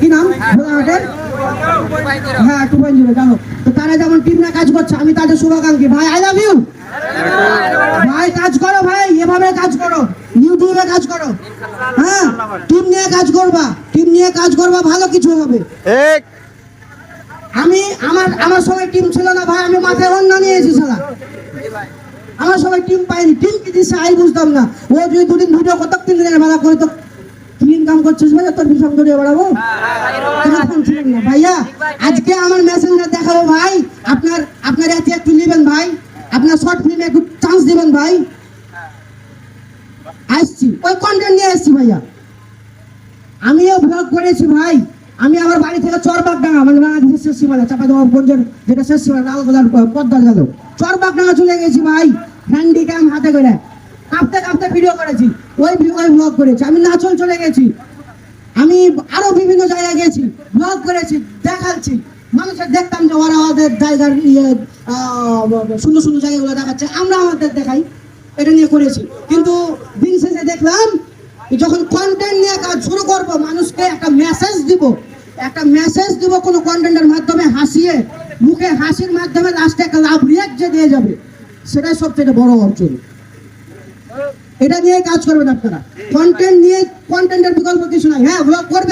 কি নাম ঘোড়াহাটের? হ্যাঁ 2.0 জানো তো, তারা যেমন টিম নিয়ে কাজ করছে, আমি তাদের শুভাকাঙ্ক্ষী ভাই। আই লাভ ইউ ভাই, কাজ করো ভাই, এভাবে কাজ করো, ইউটিউবে কাজ করো, হ্যাঁ টিম নিয়ে কাজ করবা, টিম নিয়ে কাজ করবা, ভালো কিছু হবে। আমি আমার সময় টিম ছিল না ভাই, আমি মাথায় অন্য নিয়েছি সালা, আমার সময় টিম পাইনি, টিম কি দিচ্ছে আই বুঝতাম না। ও যদি দুদিন ভিডিও কত 3 দিনের বেলা করে তো কি ইনকাম করছিস ভাই, তোর বিষম ধরে বাড়াবো না ভাইয়া। আজকে আমার মেসেঞ্জার দেখাবো ভাই, আপনার এতে একটু নেবেন ভাই, আপনার শর্ট ফিল্মে একটু চান্স দিবেন ভাই। আসছি ওই কন্টেন্ট নিয়ে আসছি ভাইয়া, আমিও ব্লগ করেছি ভাই। আমি আমার বাড়ি থেকে চরবাগডাঙ্গা, মানে বাংলাদেশের শেষ সীমানা, চাঁপাইনবাবগঞ্জের যেটা শেষ সীমানা, লালগোলার পদ্মা গেল, চরবাগডাঙ্গা চলে গেছি ভাই, হ্যান্ডিক্যাম হাতে করে কাঁপতে কাঁপতে ভিডিও করেছি, ওই ব্লগ করেছি। আমি নাচল চলে গেছি, আমি আরো বিভিন্ন জায়গায় গেছি, ব্লগ করেছি, দেখাচ্ছি মানুষের, দেখতাম যে ওরা ওদের জায়গার সুন্দর সুন্দর জায়গাগুলো দেখাচ্ছে, আমরা আমাদের দেখাই, এটা নিয়ে করেছি। কিন্তু দিন শেষে দেখলাম যখন কন্টেন্ট নিয়ে কাজ শুরু করব, মানুষকে একটা মেসেজ দিব কোনো কন্টেন্টের মাধ্যমে, হাসিয়ে মুখে হাসির মাধ্যমে লাস্টে একটা লাভ রিয়াক্ট যে দিয়ে যাবে, সেটাই সবচেয়ে বড় অর্জন। এটা নিয়ে কাজ করবেন আপনারা, কন্টেন্ট নিয়ে, কন্টেন্টের বিকল্প কিছু নাই। হ্যাঁ ব্লগ করবেন।